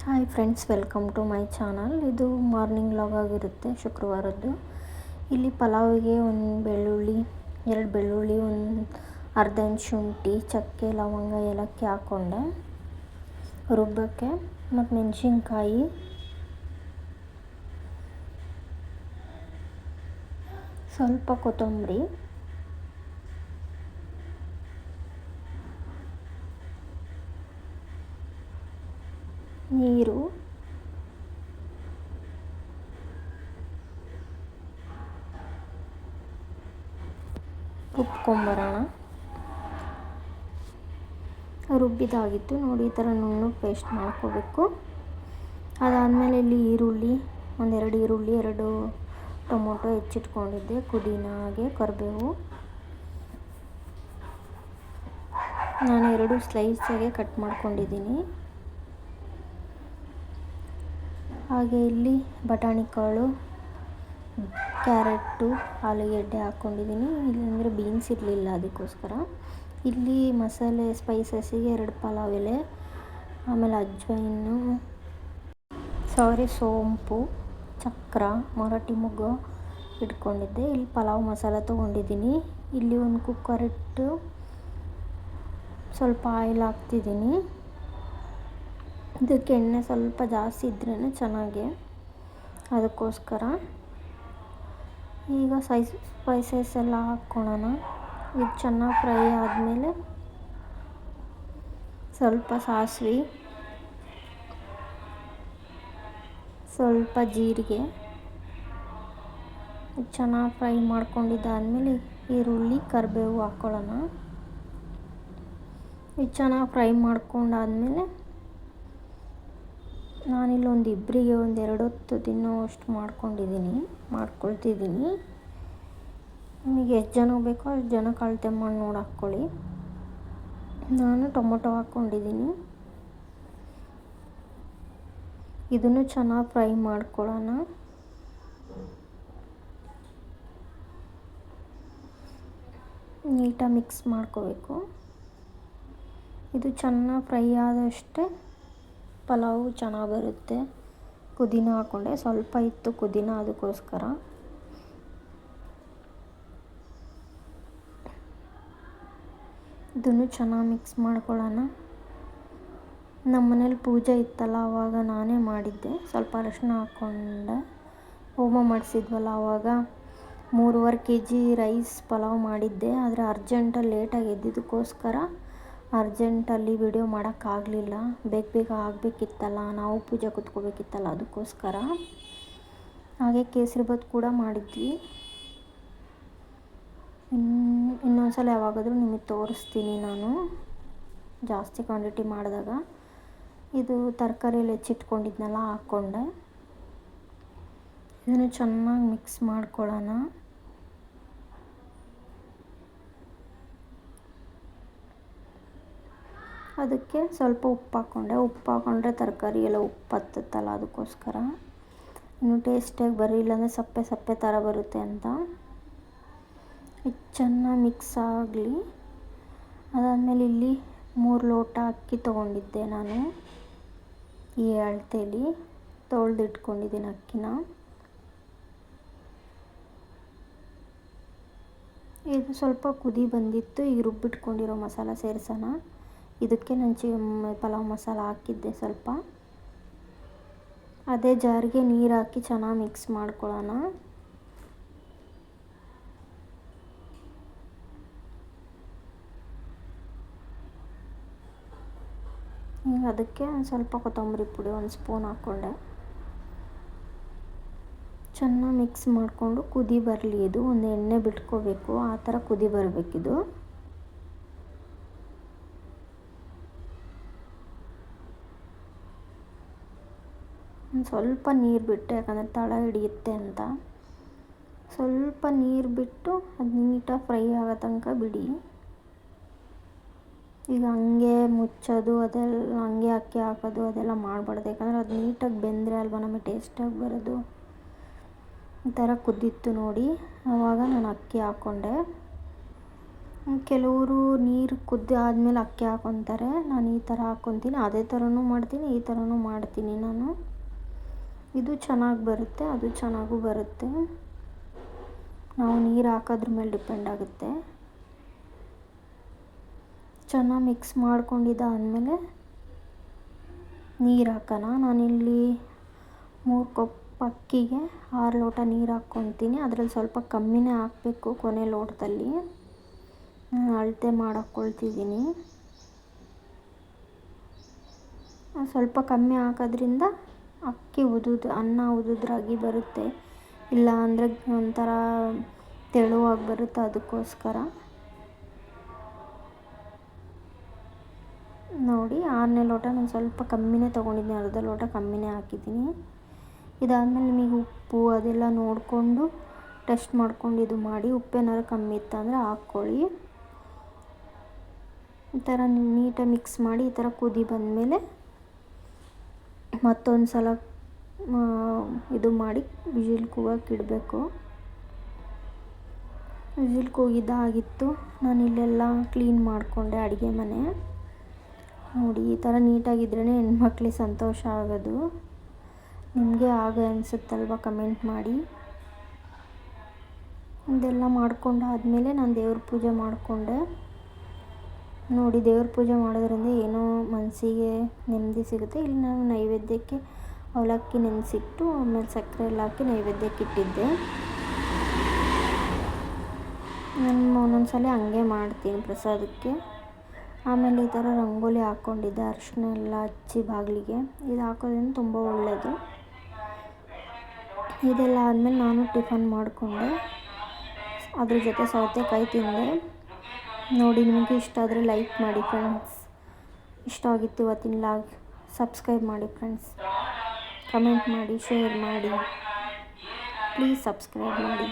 Hi friends, welcome to my channel. ಇದು morning vlog ಆಗಿರುತ್ತೆ, ಶುಕ್ರವಾರದ್ದು. ಇಲ್ಲಿ ಪಲಾವಿಗೆ ಒಂದು ಬೆಳ್ಳುಳ್ಳಿ, 2 ಬೆಳ್ಳುಳ್ಳಿ, ಒಂದು ಅರ್ಧ ಇಂಚ್ ಶುಂಠಿ, ಚಕ್ಕೆ, ಲವಂಗ, ಏಲಕ್ಕಿ ಹಾಕ್ಕೊಂಡೆ ರುಬ್ಬಕ್ಕೆ. ಮತ್ತು ಮೆಣಸಿನ್ಕಾಯಿ, ಸ್ವಲ್ಪ ಕೊತ್ತಂಬರಿ, ನೀರು, ರುಬ್ಕೊಂಬರೋಣ. ರುಬ್ಬಿದಾಗಿತ್ತು ನೋಡಿ, ಈ ಥರ ನುಣ್ಣಗೆ ಪೇಸ್ಟ್ ಮಾಡ್ಕೋಬೇಕು. ಅದಾದಮೇಲೆ ಇಲ್ಲಿ ಈರುಳ್ಳಿ, 2 ಈರುಳ್ಳಿ, 2 ಟೊಮೊಟೊ ಹೆಚ್ಚಿಟ್ಕೊಂಡಿದ್ದೆ, ಪುದೀನಾಗೆ ಕರಿಬೇವು ನಾನು 2 ಸ್ಲೈಸಾಗೆ ಕಟ್ ಮಾಡ್ಕೊಂಡಿದ್ದೀನಿ. ಹಾಗೆ ಇಲ್ಲಿ ಬಟಾಣಿ ಕಾಳು, ಕ್ಯಾರೆಟು, ಆಲೂಗೆಡ್ಡೆ ಹಾಕ್ಕೊಂಡಿದ್ದೀನಿ. ಇಲ್ಲಾಂದರೆ ಬೀನ್ಸ್ ಇರಲಿಲ್ಲ, ಅದಕ್ಕೋಸ್ಕರ. ಇಲ್ಲಿ ಮಸಾಲೆ ಸ್ಪೈಸಸ್ಸಿಗೆ 2 ಪಲಾವ್ ಎಲೆ, ಆಮೇಲೆ ಅಜ್ವೈನು, ಸೋಂಪು, ಚಕ್ರ, ಮರಾಠಿ ಮೊಗ್ಗು ಇಟ್ಕೊಂಡಿದ್ದೆ. ಇಲ್ಲಿ ಪಲಾವ್ ಮಸಾಲ ತೊಗೊಂಡಿದ್ದೀನಿ. ಇಲ್ಲಿ ಒಂದು ಕುಕ್ಕರ್ ಇಟ್ಟು ಸ್ವಲ್ಪ ಆಯಿಲ್ ಹಾಕ್ತಿದ್ದೀನಿ. ಇದಕ್ಕೆ ಎಣ್ಣೆ ಸ್ವಲ್ಪ ಜಾಸ್ತಿ ಇದ್ರೇ ಚೆನ್ನಾಗಿ, ಅದಕ್ಕೋಸ್ಕರ. ಈಗ ಸ್ಪೈಸಸ್ ಎಲ್ಲ ಹಾಕ್ಕೊಳ್ಳೋಣ. ಇದು ಚೆನ್ನಾಗಿ ಫ್ರೈ ಆದಮೇಲೆ ಸ್ವಲ್ಪ ಸಾಸಿವೆ, ಸ್ವಲ್ಪ ಜೀರಿಗೆ ಚೆನ್ನಾಗಿ ಫ್ರೈ ಮಾಡ್ಕೊಂಡಿದ್ದಾದಮೇಲೆ ಈರುಳ್ಳಿ, ಕರಿಬೇವು ಹಾಕ್ಕೊಳ್ಳೋಣ. ಇದು ಚೆನ್ನಾಗಿ ಫ್ರೈ ಮಾಡ್ಕೊಂಡಾದಮೇಲೆ ನಾನಿಲ್ಲೊಂದು ಇಬ್ಬರಿಗೆ 2 ಹೊತ್ತು ತಿನ್ನೋವಷ್ಟು ಮಾಡ್ಕೊಳ್ತಿದ್ದೀನಿ. ನಿಮಗೆ ಎಷ್ಟು ಜನ ಬೇಕೋ ಅಷ್ಟು ಜನಕ್ಕೆ ಅಳತೆ ಮಾಡಿ ನೋಡಿ ಹಾಕ್ಕೊಳ್ಳಿ. ನಾನು ಟೊಮೊಟೊ ಹಾಕ್ಕೊಂಡಿದ್ದೀನಿ. ಇದನ್ನು ಚೆನ್ನಾಗಿ ಫ್ರೈ ಮಾಡ್ಕೊಳ್ಳೋಣ. ನೀಟಾಗಿ ಮಿಕ್ಸ್ ಮಾಡ್ಕೋಬೇಕು. ಇದು ಚೆನ್ನಾಗಿ ಫ್ರೈ ಆದಷ್ಟೇ ಪಲಾವು ಚೆನ್ನಾಗಿ ಬರುತ್ತೆ. ಪುದೀನ ಹಾಕ್ಕೊಂಡೆ, ಸ್ವಲ್ಪ ಇತ್ತು ಪುದೀನ, ಅದಕ್ಕೋಸ್ಕರ. ಇದನ್ನು ಚೆನ್ನಾಗಿ ಮಿಕ್ಸ್ ಮಾಡ್ಕೊಳ್ಳೋಣ. ನಮ್ಮ ಮನೇಲಿ ಪೂಜೆ ಇತ್ತಲ್ಲ, ಆವಾಗ ನಾನೇ ಮಾಡಿದ್ದೆ. ಸ್ವಲ್ಪ ಅರಶಿನ ಹಾಕ್ಕೊಂಡೆ. ಹೋಮ ಮಾಡಿಸಿದ್ವಲ್ಲ, ಆವಾಗ 3.5 kg ರೈಸ್ ಪಲಾವ್ ಮಾಡಿದ್ದೆ. ಆದರೆ ಅರ್ಜೆಂಟಲ್ಲಿ ಲೇಟಾಗಿ ಎದ್ದಿದ್ದಕ್ಕೋಸ್ಕರ ಅರ್ಜೆಂಟಲ್ಲಿ ವಿಡಿಯೋ ಮಾಡೋಕ್ಕಾಗಲಿಲ್ಲ. ಬೇಗ ಆಗಬೇಕಿತ್ತಲ್ಲ, ನಾವು ಪೂಜೆ ಕೂತ್ಕೋಬೇಕಿತ್ತಲ್ಲ, ಅದಕ್ಕೋಸ್ಕರ. ಹಾಗೆ ಕೇಸರಿಬಾತ್ ಕೂಡ ಮಾಡಿದ್ವಿ. ಇನ್ನೊಂದ್ಸಲ ಯಾವಾಗಾದರೂ ನಿಮಗೆ ತೋರಿಸ್ತೀನಿ ನಾನು, ಜಾಸ್ತಿ ಕ್ವಾಂಟಿಟಿ ಮಾಡಿದಾಗ. ಇದು ತರಕಾರಿಯಲ್ಲಿ ಹೆಚ್ಚಿಟ್ಕೊಂಡಿದ್ನೆಲ್ಲ ಹಾಕ್ಕೊಂಡೆ. ಇದನ್ನು ಚೆನ್ನಾಗಿ ಮಿಕ್ಸ್ ಮಾಡ್ಕೊಳ್ಳೋಣ. ಅದಕ್ಕೆ ಸ್ವಲ್ಪ ಉಪ್ಪು ಹಾಕ್ಕೊಂಡ್ರೆ ತರಕಾರಿ ಎಲ್ಲ ಉಪ್ಪು ಹತ್ತುತ್ತಲ್ಲ, ಅದಕ್ಕೋಸ್ಕರ. ಇನ್ನು ಟೇಸ್ಟಾಗಿ ಬರೀ, ಇಲ್ಲಾಂದರೆ ಸಪ್ಪೆ ಥರ ಬರುತ್ತೆ ಅಂತ. ಇದು ಚೆನ್ನಾಗಿ ಮಿಕ್ಸ್ ಆಗಲಿ. ಅದಾದಮೇಲೆ ಇಲ್ಲಿ 3 ಲೋಟ ಅಕ್ಕಿ ತೊಗೊಂಡಿದ್ದೆ ನಾನು. ಈ ಅಳತೆಯಲ್ಲಿ ತೊಳೆದಿಟ್ಕೊಂಡಿದ್ದೀನಿ ಅಕ್ಕಿನ. ಇದು ಸ್ವಲ್ಪ ಕುದಿ ಬಂದಿತ್ತು. ಈಗ ರುಬ್ಬಿಟ್ಕೊಂಡಿರೋ ಮಸಾಲ ಸೇರಿಸೋಣ. ಇದಕ್ಕೆ ನಾನು ಪಲಾವ್ ಮಸಾಲ ಹಾಕಿದ್ದೆ ಸ್ವಲ್ಪ. ಅದೇ ಜಾರಿಗೆ ನೀರು ಹಾಕಿ ಚೆನ್ನಾಗಿ ಮಿಕ್ಸ್ ಮಾಡ್ಕೊಳ್ಳೋಣ. ಈಗ ಅದಕ್ಕೆ ಒಂದು ಸ್ವಲ್ಪ ಕೊತ್ತಂಬರಿ ಪುಡಿ 1 ಸ್ಪೂನ್ ಹಾಕ್ಕೊಂಡೆ. ಚೆನ್ನಾಗಿ ಮಿಕ್ಸ್ ಮಾಡಿಕೊಂಡು ಕುದಿ ಬರಲಿ. ಇದು ಒಂದು ಎಣ್ಣೆ ಬಿಟ್ಕೋಬೇಕು, ಆ ಥರ ಕುದಿ ಬರಬೇಕಿದು. ಒಂದು ಸ್ವಲ್ಪ ನೀರು ಬಿಟ್ಟು, ಯಾಕಂದರೆ ತಳ ಹಿಡಿಯುತ್ತೆ ಅಂತ, ಸ್ವಲ್ಪ ನೀರು ಬಿಟ್ಟು ಅದು ನೀಟಾಗಿ ಫ್ರೈ ಆಗೋ ತನಕ ಬಿಡಿ. ಈಗ ಹಂಗೆ ಮುಚ್ಚೋದು, ಅದೆಲ್ಲ ಹಂಗೆ ಅಕ್ಕಿ ಹಾಕೋದು ಅದೆಲ್ಲ ಮಾಡಬಾರ್ದು. ಯಾಕಂದರೆ ಅದು ನೀಟಾಗಿ ಬೆಂದರೆ ಅಲ್ವಾ ನಮಗೆ ಟೇಸ್ಟಾಗಿ ಬರೋದು. ಈ ಥರ ಕುದ್ದಿತ್ತು ನೋಡಿ, ಆವಾಗ ನಾನು ಅಕ್ಕಿ ಹಾಕ್ಕೊಂಡೆ. ಕೆಲವರು ನೀರು ಕುದ್ದು ಆದಮೇಲೆ ಅಕ್ಕಿ ಹಾಕ್ಕೊತಾರೆ. ನಾನು ಈ ಥರ ಹಾಕ್ಕೊತೀನಿ. ಅದೇ ಥರನೂ ಮಾಡ್ತೀನಿ, ಈ ಥರನೂ ಮಾಡ್ತೀನಿ ನಾನು. ಇದು ಚೆನ್ನಾಗಿ ಬರುತ್ತೆ, ಅದು ಚೆನ್ನಾಗೂ ಬರುತ್ತೆ. ನಾವು ನೀರು ಹಾಕೋದ್ರ ಮೇಲೆ ಡಿಪೆಂಡ್ ಆಗುತ್ತೆ. ಚೆನ್ನಾಗಿ ಮಿಕ್ಸ್ ಮಾಡ್ಕೊಂಡಿದ್ದಾದಮೇಲೆ ನೀರು ಹಾಕೋಣ. ನಾನಿಲ್ಲಿ 3 ಕಪ್ ಅಕ್ಕಿಗೆ 6 ಲೋಟ ನೀರು ಹಾಕ್ಕೊತೀನಿ. ಅದರಲ್ಲಿ ಸ್ವಲ್ಪ ಕಮ್ಮಿನೇ ಹಾಕಬೇಕು ಕೊನೆ ಲೋಟದಲ್ಲಿ. ಅಳತೆ ಹಾಕ್ಕೊಳ್ತಿದ್ದೀನಿ. ಸ್ವಲ್ಪ ಕಮ್ಮಿ ಹಾಕೋದ್ರಿಂದ ಅಕ್ಕಿ ಅನ್ನ ಉದುದ್ರಾಗಿ ಬರುತ್ತೆ. ಇಲ್ಲ ಅಂದರೆ ಒಂಥರ ತೆಳುವಾಗಿ ಬರುತ್ತೆ, ಅದಕ್ಕೋಸ್ಕರ. ನೋಡಿ 6ನೇ ಲೋಟ ನಾನು ಸ್ವಲ್ಪ ಕಮ್ಮಿನೇ ತೊಗೊಂಡಿದ್ದೀನಿ, ಅರ್ಧ ಲೋಟ ಕಮ್ಮಿನೇ ಹಾಕಿದ್ದೀನಿ. ಇದಾದಮೇಲೆ ನಿಮಗೆ ಉಪ್ಪು ಅದೆಲ್ಲ ನೋಡಿಕೊಂಡು ಟೆಸ್ಟ್ ಮಾಡ್ಕೊಂಡು ಇದು ಮಾಡಿ. ಉಪ್ಪೇನಾದ್ರು ಕಮ್ಮಿ ಇತ್ತಂದರೆ ಹಾಕ್ಕೊಳ್ಳಿ. ಈ ಥರ ನೀಟಾಗಿ ಮಿಕ್ಸ್ ಮಾಡಿ ಈ ಥರ ಕುದಿ ಬಂದಮೇಲೆ ಮತ್ತೊಂದು ಸಲ ಇದು ಮಾಡಿ ವಿಜಿಲ್ ಕೂಗಕ್ಕೆ ಇಡಬೇಕು. ವಿಜಿಲ್ ಕೂಗಿದ್ದಾಗಿತ್ತು. ನಾನು ಇಲ್ಲೆಲ್ಲ ಕ್ಲೀನ್ ಮಾಡಿಕೊಂಡೆ ಅಡುಗೆ ಮನೆ. ನೋಡಿ ಈ ಥರ ನೀಟಾಗಿದ್ರೇ ಹೆಣ್ಮಕ್ಳಿಗೆ ಸಂತೋಷ ಆಗೋದು. ನಿಮಗೆ ಹಾಗೆ ಅನಿಸುತ್ತಲ್ವ? ಕಮೆಂಟ್ ಮಾಡಿ. ಇದೆಲ್ಲ ಮಾಡ್ಕೊಂಡಾದಮೇಲೆ ನಾನು ದೇವ್ರ ಪೂಜೆ ಮಾಡಿಕೊಂಡೆ. ನೋಡಿ ದೇವ್ರ ಪೂಜೆ ಮಾಡೋದ್ರಿಂದ ಏನೋ ಮನಸ್ಸಿಗೆ ನೆಮ್ಮದಿ ಸಿಗುತ್ತೆ. ಇಲ್ಲಿ ನಾನು ನೈವೇದ್ಯಕ್ಕೆ ಅವಲಕ್ಕಿ ನೆನೆಸಿಟ್ಟು ಆಮೇಲೆ ಸಕ್ಕರೆ ಎಲ್ಲ ಹಾಕಿ ನೈವೇದ್ಯಕ್ಕೆ ಇಟ್ಟಿದ್ದೆ. ನಾನು ಒಂದೊಂದು ಸಲ ಹಂಗೆ ಮಾಡ್ತೀನಿ ಪ್ರಸಾದಕ್ಕೆ. ಆಮೇಲೆ ಈ ಥರ ರಂಗೋಲಿ ಹಾಕ್ಕೊಂಡಿದ್ದೆ, ಅರಿಶಿನ ಎಲ್ಲ ಹಚ್ಚಿ ಬಾಗಿಲಿಗೆ. ಇದು ಹಾಕೋದ್ರಿಂದ ತುಂಬ ಒಳ್ಳೆಯದು. ಇದೆಲ್ಲ ಆದಮೇಲೆ ನಾನು ಟಿಫನ್ ಮಾಡಿಕೊಂಡೆ. ಅದ್ರ ಜೊತೆ ಸೌತೆಕಾಯಿ ತಿಂದೆ. ನೋಡಿ ನಿಮಗೆ ಇಷ್ಟ ಆದರೆ ಲೈಕ್ ಮಾಡಿ ಫ್ರೆಂಡ್ಸ್. ಇಷ್ಟ ಆಗಿತ್ತು ಇವತ್ತಿನ ಲಾಗ್. ಸಬ್ಸ್ಕ್ರೈಬ್ ಮಾಡಿ ಫ್ರೆಂಡ್ಸ್. ಕಮೆಂಟ್ ಮಾಡಿ, ಶೇರ್ ಮಾಡಿ. ಪ್ಲೀಸ್ ಸಬ್ಸ್ಕ್ರೈಬ್ ಮಾಡಿ.